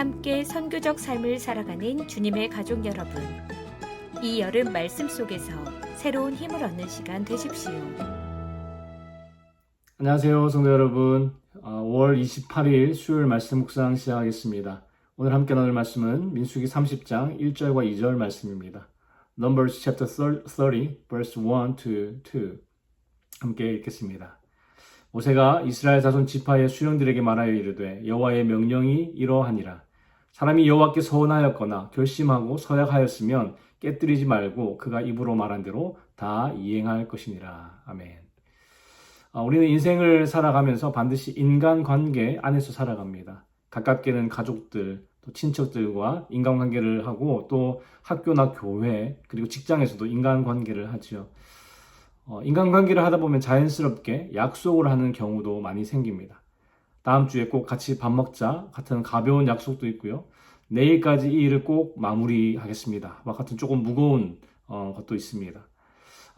함께 선교적 삶을 살아가는 주님의 가족 여러분, 이 여름 말씀 속에서 새로운 힘을 얻는 시간 되십시오. 안녕하세요, 성도 여러분. 5월 28일 수요일 말씀 묵상 시작하겠습니다. 오늘 함께 나눌 말씀은 민수기 30장 1절과 2절 말씀입니다. Numbers chapter 30, verse 1 to 2. 함께 읽겠습니다. 모세가 이스라엘 자손 지파의 수령들에게 말하여 이르되 여호와의 명령이 이러하니라. 사람이 여호와께 서원하였거나 결심하고 서약하였으면 깨뜨리지 말고 그가 입으로 말한 대로 다 이행할 것이니라. 아멘. 우리는 인생을 살아가면서 반드시 인간관계 안에서 살아갑니다. 가깝게는 가족들, 또 친척들과 인간관계를 하고 또 학교나 교회, 그리고 직장에서도 인간관계를 하죠. 인간관계를 하다 보면 자연스럽게 약속을 하는 경우도 많이 생깁니다. 다음 주에 꼭 같이 밥 먹자 같은 가벼운 약속도 있고요. 내일까지 이 일을 꼭 마무리하겠습니다. 같은 조금 무거운 것도 있습니다.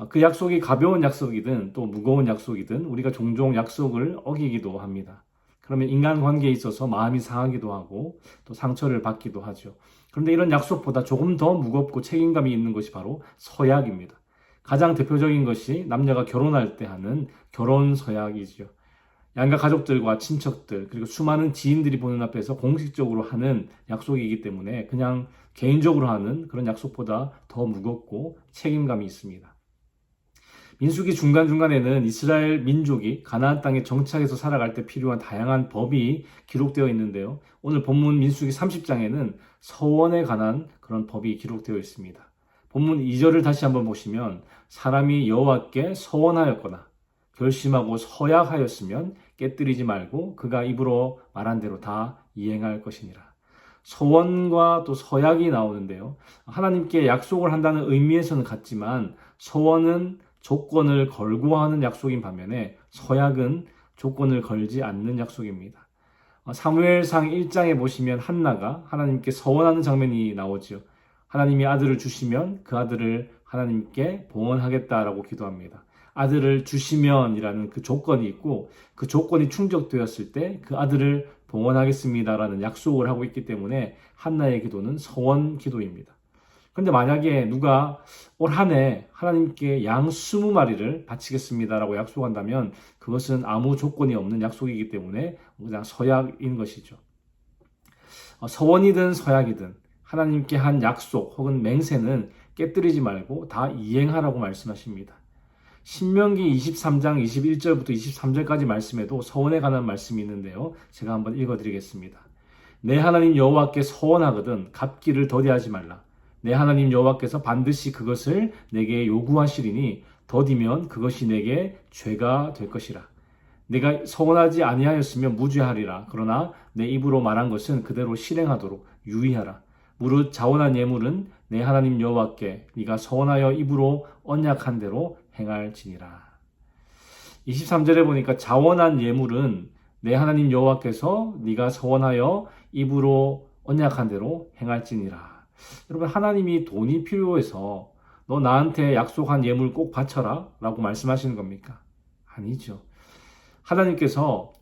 그 약속이 가벼운 약속이든 또 무거운 약속이든 우리가 종종 약속을 어기기도 합니다. 그러면 인간관계에 있어서 마음이 상하기도 하고 또 상처를 받기도 하죠. 그런데 이런 약속보다 조금 더 무겁고 책임감이 있는 것이 바로 서약입니다. 가장 대표적인 것이 남녀가 결혼할 때 하는 결혼서약이죠. 양가 가족들과 친척들 그리고 수많은 지인들이 보는 앞에서 공식적으로 하는 약속이기 때문에 그냥 개인적으로 하는 그런 약속보다 더 무겁고 책임감이 있습니다. 민수기 중간중간에는 이스라엘 민족이 가나안 땅에 정착해서 살아갈 때 필요한 다양한 법이 기록되어 있는데요. 오늘 본문 민수기 30장에는 서원에 관한 그런 법이 기록되어 있습니다. 본문 2절을 다시 한번 보시면 사람이 여호와께 서원하였거나 결심하고 서약하였으면 깨뜨리지 말고 그가 입으로 말한 대로 다 이행할 것이니라. 서원과 또 서약이 나오는데요. 하나님께 약속을 한다는 의미에서는 같지만 서원은 조건을 걸고 하는 약속인 반면에 서약은 조건을 걸지 않는 약속입니다. 사무엘상 1장에 보시면 한나가 하나님께 서원하는 장면이 나오죠. 하나님이 아들을 주시면 그 아들을 하나님께 봉헌하겠다라고 기도합니다. 아들을 주시면이라는 그 조건이 있고 그 조건이 충족되었을 때 그 아들을 봉헌하겠습니다라는 약속을 하고 있기 때문에 한나의 기도는 서원 기도입니다. 그런데 만약에 누가 올 한 해 하나님께 양 20마리를 바치겠습니다라고 약속한다면 그것은 아무 조건이 없는 약속이기 때문에 그냥 서약인 것이죠. 서원이든 서약이든 하나님께 한 약속 혹은 맹세는 깨뜨리지 말고 다 이행하라고 말씀하십니다. 신명기 23장 21절부터 23절까지 말씀에도 서원에 관한 말씀이 있는데요. 제가 한번 읽어드리겠습니다. 내 하나님 여호와께 서원하거든 갚기를 더디하지 말라. 내 하나님 여호와께서 반드시 그것을 내게 요구하시리니 더디면 그것이 내게 죄가 될 것이라. 내가 서원하지 아니하였으면 무죄하리라. 그러나 내 입으로 말한 것은 그대로 실행하도록 유의하라. 무릇 자원한 예물은 내 하나님 여호와께 네가 서원하여 입으로 언약한 대로 행할지니라. 23절에 보니까 자원한 예물은 내 하나님 여호와께서 네가 서원하여 입으로 언약한 대로 행할지니라. 여러분, 하나님이 돈이 필요해서 너 나한테 약속한 예물 꼭 바쳐라 라고 말씀하시는 겁니까? 아니죠. 하나님께서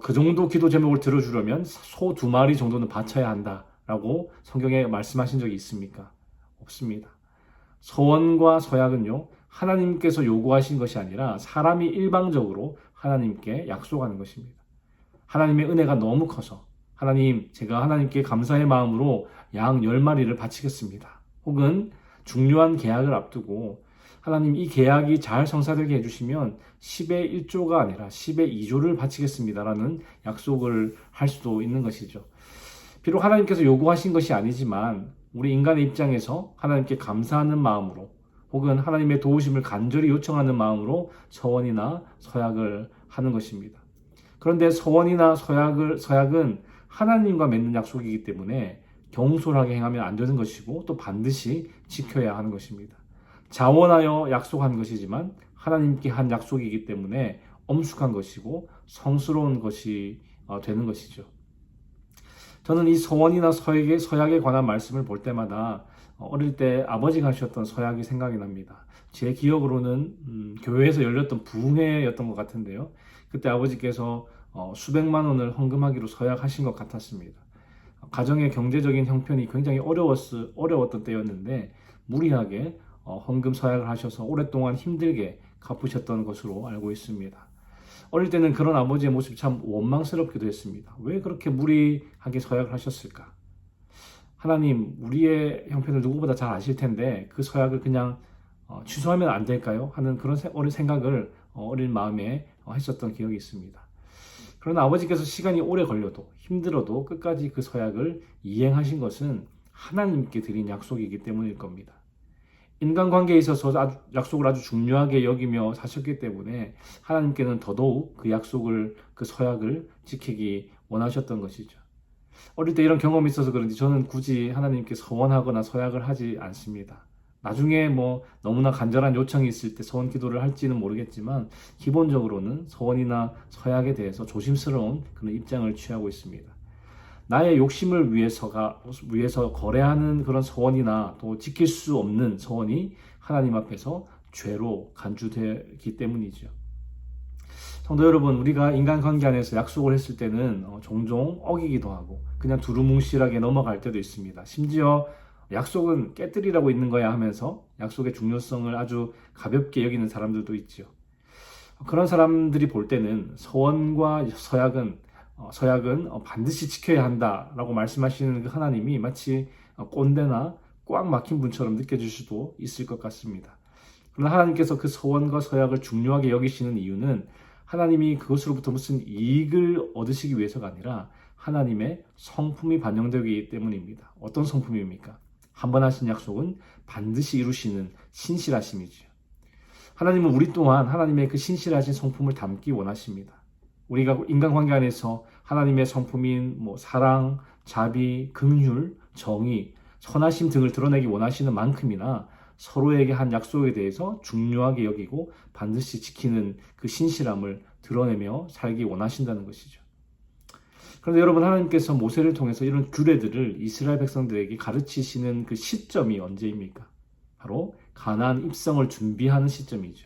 그 정도 기도 제목을 들어주려면 소 2마리 정도는 바쳐야 한다 라고 성경에 말씀하신 적이 있습니까? 없습니다. 서원과 서약은요, 하나님께서 요구하신 것이 아니라 사람이 일방적으로 하나님께 약속하는 것입니다. 하나님의 은혜가 너무 커서 하나님, 제가 하나님께 감사의 마음으로 양 10마리를 바치겠습니다. 혹은 중요한 계약을 앞두고 하나님 이 계약이 잘 성사되게 해주시면 10의 1조가 아니라 10의 2조를 바치겠습니다라는 약속을 할 수도 있는 것이죠. 비록 하나님께서 요구하신 것이 아니지만 우리 인간의 입장에서 하나님께 감사하는 마음으로 혹은 하나님의 도우심을 간절히 요청하는 마음으로 서원이나 서약을 하는 것입니다. 그런데 서원이나 서약은 하나님과 맺는 약속이기 때문에 경솔하게 행하면 안 되는 것이고 또 반드시 지켜야 하는 것입니다. 자원하여 약속한 것이지만 하나님께 한 약속이기 때문에 엄숙한 것이고 성스러운 것이 되는 것이죠. 저는 이 서원이나 서약에 관한 말씀을 볼 때마다 어릴 때 아버지가 하셨던 서약이 생각이 납니다. 제 기억으로는 교회에서 열렸던 부흥회였던 것 같은데요. 그때 아버지께서 수백만 원을 헌금하기로 서약하신 것 같았습니다. 가정의 경제적인 형편이 굉장히 어려웠던 때였는데 무리하게 헌금 서약을 하셔서 오랫동안 힘들게 갚으셨던 것으로 알고 있습니다. 어릴 때는 그런 아버지의 모습이 참 원망스럽기도 했습니다. 왜 그렇게 무리하게 서약을 하셨을까? 하나님, 우리의 형편을 누구보다 잘 아실 텐데 그 서약을 그냥 취소하면 안 될까요? 하는 그런 어린 생각을 어린 마음에 했었던 기억이 있습니다. 그러나 아버지께서 시간이 오래 걸려도 힘들어도 끝까지 그 서약을 이행하신 것은 하나님께 드린 약속이기 때문일 겁니다. 인간관계에 있어서 약속을 아주 중요하게 여기며 사셨기 때문에 하나님께는 더더욱 그 약속을, 그 서약을 지키기 원하셨던 것이죠. 어릴 때 이런 경험이 있어서 그런지 저는 굳이 하나님께 서원하거나 서약을 하지 않습니다. 나중에 너무나 간절한 요청이 있을 때 서원 기도를 할지는 모르겠지만 기본적으로는 서원이나 서약에 대해서 조심스러운 그런 입장을 취하고 있습니다. 나의 욕심을 위해서 거래하는 그런 서원이나 또 지킬 수 없는 서원이 하나님 앞에서 죄로 간주되기 때문이죠. 성도 여러분, 우리가 인간관계 안에서 약속을 했을 때는 종종 어기기도 하고 그냥 두루뭉실하게 넘어갈 때도 있습니다. 심지어 약속은 깨뜨리라고 있는 거야 하면서 약속의 중요성을 아주 가볍게 여기는 사람들도 있죠. 그런 사람들이 볼 때는 서원과 서약은 반드시 지켜야 한다라고 말씀하시는 그 하나님이 마치 꼰대나 꽉 막힌 분처럼 느껴질 수도 있을 것 같습니다. 그러나 하나님께서 그 서원과 서약을 중요하게 여기시는 이유는 하나님이 그것으로부터 무슨 이익을 얻으시기 위해서가 아니라 하나님의 성품이 반영되기 때문입니다. 어떤 성품입니까? 한 번 하신 약속은 반드시 이루시는 신실하심이죠. 하나님은 우리 또한 하나님의 그 신실하신 성품을 담기 원하십니다. 우리가 인간관계 안에서 하나님의 성품인 사랑, 자비, 긍휼, 정의, 선하심 등을 드러내기 원하시는 만큼이나 서로에게 한 약속에 대해서 중요하게 여기고 반드시 지키는 그 신실함을 드러내며 살기 원하신다는 것이죠. 그런데 여러분, 하나님께서 모세를 통해서 이런 규례들을 이스라엘 백성들에게 가르치시는 그 시점이 언제입니까? 바로 가나안 입성을 준비하는 시점이죠.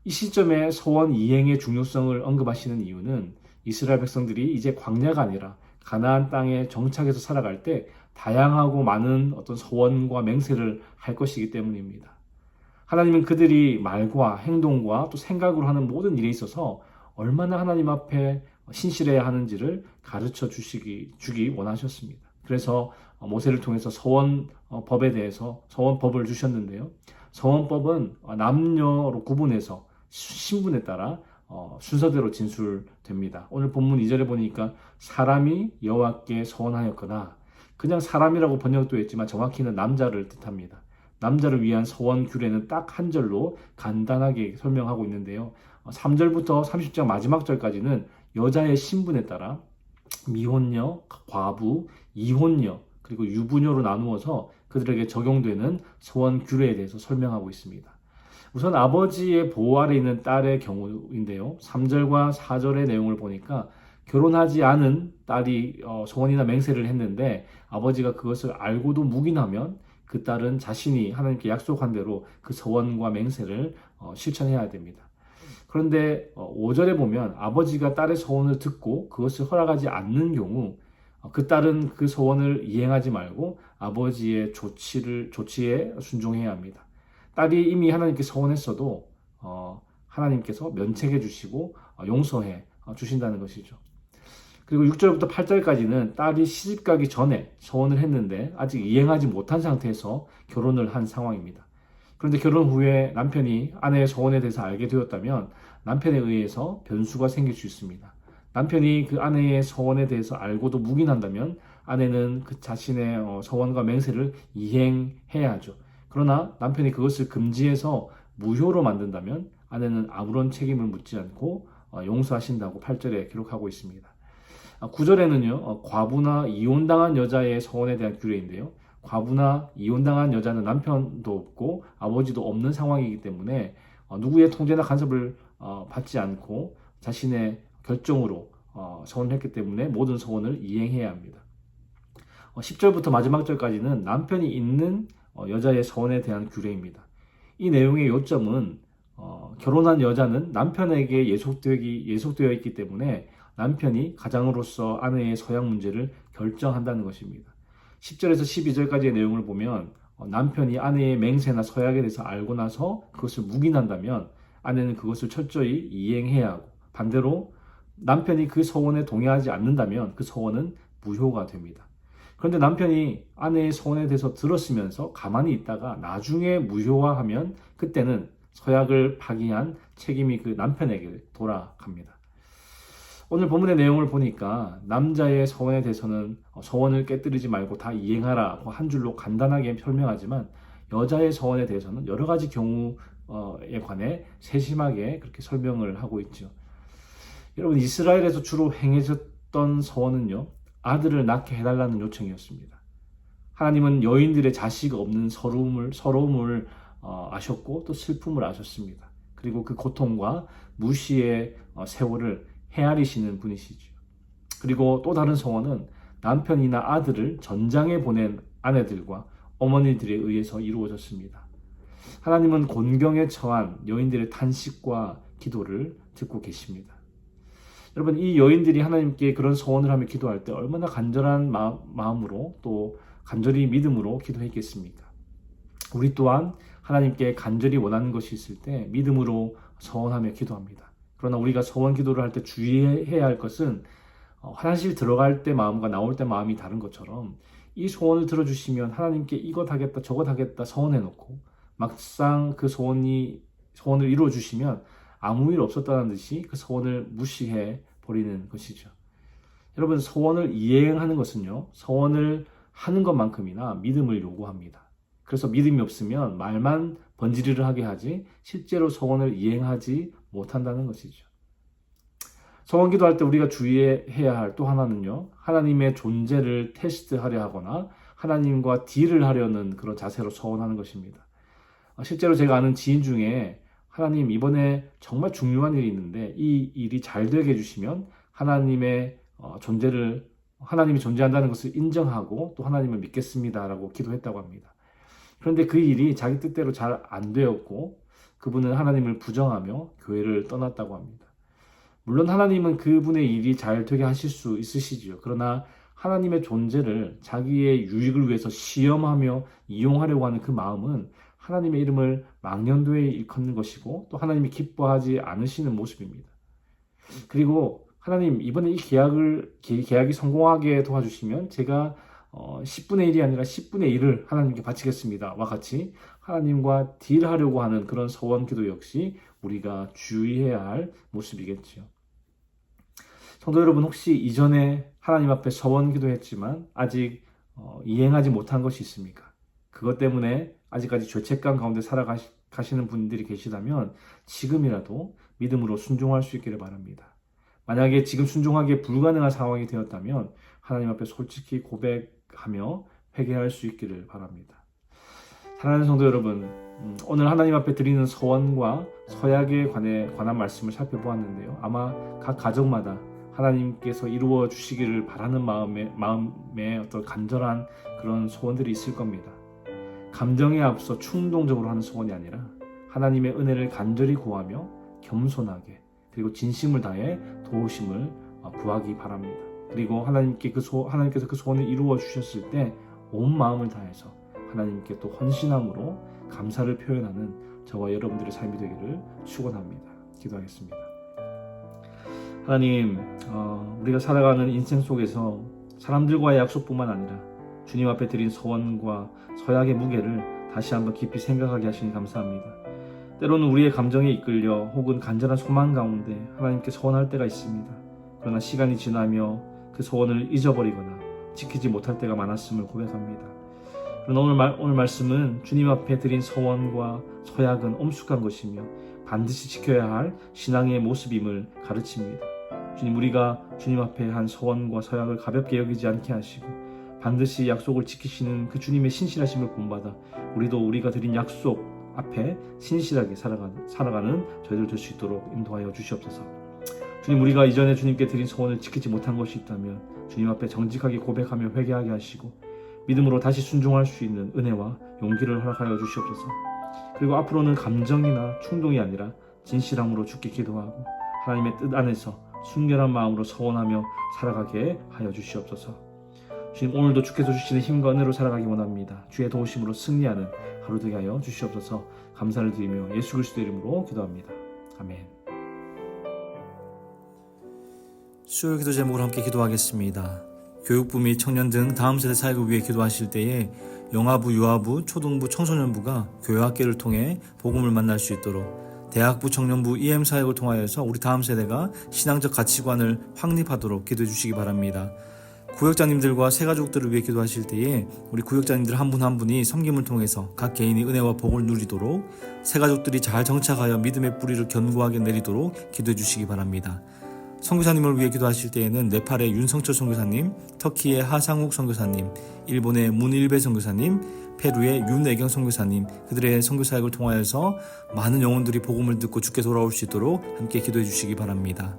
이 시점에 서원 이행의 중요성을 언급하시는 이유는 이스라엘 백성들이 이제 광야가 아니라 가나안 땅에 정착해서 살아갈 때 다양하고 많은 어떤 서원과 맹세를 할 것이기 때문입니다. 하나님은 그들이 말과 행동과 또 생각으로 하는 모든 일에 있어서 얼마나 하나님 앞에 신실해야 하는지를 가르쳐 주기 원하셨습니다. 그래서 모세를 통해서 서원법에 대해서 서원법을 주셨는데요. 서원법은 남녀로 구분해서 신분에 따라 순서대로 진술됩니다. 오늘 본문 2절에 보니까 사람이 여호와께 서원하였거나, 그냥 사람이라고 번역도 했지만 정확히는 남자를 뜻합니다. 남자를 위한 서원 규례는 딱 한 절로 간단하게 설명하고 있는데요. 3절부터 30장 마지막 절까지는 여자의 신분에 따라 미혼녀, 과부, 이혼녀, 그리고 유부녀로 나누어서 그들에게 적용되는 서원 규례에 대해서 설명하고 있습니다. 우선 아버지의 보호 아래 있는 딸의 경우인데요. 3절과 4절의 내용을 보니까 결혼하지 않은 딸이 서원이나 맹세를 했는데 아버지가 그것을 알고도 묵인하면 그 딸은 자신이 하나님께 약속한 대로 그 서원과 맹세를 실천해야 됩니다. 그런데 5절에 보면 아버지가 딸의 서원을 듣고 그것을 허락하지 않는 경우 그 딸은 그 서원을 이행하지 말고 아버지의 조치에 순종해야 합니다. 딸이 이미 하나님께 서원했어도 하나님께서 면책해 주시고 용서해 주신다는 것이죠. 그리고 6절부터 8절까지는 딸이 시집가기 전에 서원을 했는데 아직 이행하지 못한 상태에서 결혼을 한 상황입니다. 그런데 결혼 후에 남편이 아내의 서원에 대해서 알게 되었다면 남편에 의해서 변수가 생길 수 있습니다. 남편이 그 아내의 서원에 대해서 알고도 묵인한다면 아내는 그 자신의 서원과 맹세를 이행해야 하죠. 그러나 남편이 그것을 금지해서 무효로 만든다면 아내는 아무런 책임을 묻지 않고 용서하신다고 8절에 기록하고 있습니다. 9절에는요, 과부나 이혼당한 여자의 서원에 대한 규례인데요. 과부나 이혼당한 여자는 남편도 없고 아버지도 없는 상황이기 때문에 누구의 통제나 간섭을 받지 않고 자신의 결정으로 서원을 했기 때문에 모든 서원을 이행해야 합니다. 10절부터 마지막 절까지는 남편이 있는 여자의 서원에 대한 규례입니다. 이 내용의 요점은 결혼한 여자는 남편에게 예속되어 있기 때문에 남편이 가장으로서 아내의 서약 문제를 결정한다는 것입니다. 10절에서 12절까지의 내용을 보면 남편이 아내의 맹세나 서약에 대해서 알고 나서 그것을 묵인한다면 아내는 그것을 철저히 이행해야 하고, 반대로 남편이 그 서원에 동의하지 않는다면 그 서원은 무효가 됩니다. 그런데 남편이 아내의 서원에 대해서 들었으면서 가만히 있다가 나중에 무효화하면 그때는 서약을 파기한 책임이 그 남편에게 돌아갑니다. 오늘 본문의 내용을 보니까 남자의 서원에 대해서는 서원을 깨뜨리지 말고 다 이행하라고 한 줄로 간단하게 설명하지만, 여자의 서원에 대해서는 여러 가지 경우에 관해 세심하게 그렇게 설명을 하고 있죠. 여러분, 이스라엘에서 주로 행해졌던 서원은요, 아들을 낳게 해달라는 요청이었습니다. 하나님은 여인들의 자식 없는 서러움을 아셨고 또 슬픔을 아셨습니다. 그리고 그 고통과 무시의 세월을 헤아리시는 분이시죠. 그리고 또 다른 서원은 남편이나 아들을 전장에 보낸 아내들과 어머니들에 의해서 이루어졌습니다. 하나님은 곤경에 처한 여인들의 탄식과 기도를 듣고 계십니다. 여러분, 이 여인들이 하나님께 그런 서원을 하며 기도할 때 얼마나 간절한 마음으로 또 간절히 믿음으로 기도했겠습니까? 우리 또한 하나님께 간절히 원하는 것이 있을 때 믿음으로 서원하며 기도합니다. 그러나 우리가 서원 기도를 할 때 주의해야 할 것은 화장실 들어갈 때 마음과 나올 때 마음이 다른 것처럼, 이 소원을 들어주시면 하나님께 이것 하겠다 저것 하겠다 서원해놓고 막상 그 소원을 이루어주시면 아무 일 없었다는 듯이 그 소원을 무시해 버리는 것이죠. 여러분, 소원을 이행하는 것은요, 소원을 하는 것만큼이나 믿음을 요구합니다. 그래서 믿음이 없으면 말만 번지르르 하게 하지 실제로 소원을 이행하지 못한다는 것이죠. 소원 기도할 때 우리가 주의해야 할 또 하나는요, 하나님의 존재를 테스트하려 하거나 하나님과 딜을 하려는 그런 자세로 소원하는 것입니다. 실제로 제가 아는 지인 중에 하나님, 이번에 정말 중요한 일이 있는데 이 일이 잘 되게 해주시면 하나님의 하나님이 존재한다는 것을 인정하고 또 하나님을 믿겠습니다라고 기도했다고 합니다. 그런데 그 일이 자기 뜻대로 잘 안 되었고 그분은 하나님을 부정하며 교회를 떠났다고 합니다. 물론 하나님은 그분의 일이 잘 되게 하실 수 있으시지요. 그러나 하나님의 존재를 자기의 유익을 위해서 시험하며 이용하려고 하는 그 마음은 하나님의 이름을 망년도에 일컫는 것이고 또 하나님이 기뻐하지 않으시는 모습입니다. 그리고 하나님, 이번에 이 계약이 성공하게 도와주시면 제가 10분의 1이 아니라 10분의 1을 하나님께 바치겠습니다 와 같이 하나님과 딜하려고 하는 그런 서원 기도 역시 우리가 주의해야 할 모습이겠죠. 성도 여러분, 혹시 이전에 하나님 앞에 서원 기도했지만 아직 이행하지 못한 것이 있습니까? 그것 때문에 아직까지 죄책감 가운데 살아가시는 분들이 계시다면 지금이라도 믿음으로 순종할 수 있기를 바랍니다. 만약에 지금 순종하기 불가능한 상황이 되었다면 하나님 앞에 솔직히 고백하며 회개할 수 있기를 바랍니다. 사랑하는 성도 여러분, 오늘 하나님 앞에 드리는 서원과 서약에 관한 말씀을 살펴보았는데요. 아마 각 가정마다 하나님께서 이루어 주시기를 바라는 마음에 어떤 간절한 그런 소원들이 있을 겁니다. 감정에 앞서 충동적으로 하는 소원이 아니라 하나님의 은혜를 간절히 구하며 겸손하게 그리고 진심을 다해 도우심을 구하기 바랍니다. 그리고 하나님께서 그 소원을 이루어 주셨을 때 온 마음을 다해서 하나님께 또 헌신함으로 감사를 표현하는 저와 여러분들의 삶이 되기를 축원합니다. 기도하겠습니다. 하나님, 우리가 살아가는 인생 속에서 사람들과의 약속뿐만 아니라 주님 앞에 드린 소원과 서약의 무게를 다시 한번 깊이 생각하게 하시니 감사합니다. 때로는 우리의 감정에 이끌려 혹은 간절한 소망 가운데 하나님께 소원할 때가 있습니다. 그러나 시간이 지나며 그 소원을 잊어버리거나 지키지 못할 때가 많았음을 고백합니다. 그러나 오늘 말씀은 주님 앞에 드린 소원과 서약은 엄숙한 것이며 반드시 지켜야 할 신앙의 모습임을 가르칩니다. 주님, 우리가 주님 앞에 한 소원과 서약을 가볍게 여기지 않게 하시고 반드시 약속을 지키시는 그 주님의 신실하심을 본받아 우리도 우리가 드린 약속 앞에 신실하게 살아가는 저희들 될 수 있도록 인도하여 주시옵소서. 주님, 우리가 이전에 주님께 드린 소원을 지키지 못한 것이 있다면 주님 앞에 정직하게 고백하며 회개하게 하시고 믿음으로 다시 순종할 수 있는 은혜와 용기를 허락하여 주시옵소서. 그리고 앞으로는 감정이나 충동이 아니라 진실함으로 주께 기도하고 하나님의 뜻 안에서 순결한 마음으로 서원하며 살아가게 하여 주시옵소서. 주님, 오늘도 주께서 주시는 힘과 은혜로 살아가기 원합니다. 주의 도우심으로 승리하는 하루 되게 하여 주시옵소서. 감사를 드리며 예수 그리스도 이름으로 기도합니다. 아멘. 수요 기도 제목으로 함께 기도하겠습니다. 교육부 및 청년 등 다음 세대 사역을 위해 기도하실 때에 영아부, 유아부, 초등부, 청소년부가 교회학교를 통해 복음을 만날 수 있도록 대학부, 청년부, EM 사역을 통하여서 우리 다음 세대가 신앙적 가치관을 확립하도록 기도해 주시기 바랍니다. 구역장님들과 새가족들을 위해 기도하실 때에 우리 구역장님들 한 분 한 분이 섬김을 통해서 각 개인이 은혜와 복을 누리도록 새가족들이 잘 정착하여 믿음의 뿌리를 견고하게 내리도록 기도해 주시기 바랍니다. 선교사님을 위해 기도하실 때에는 네팔의 윤성철 선교사님, 터키의 하상욱 선교사님, 일본의 문일배 선교사님, 페루의 윤애경 선교사님, 그들의 선교사역을 통하여서 많은 영혼들이 복음을 듣고 주께 돌아올 수 있도록 함께 기도해 주시기 바랍니다.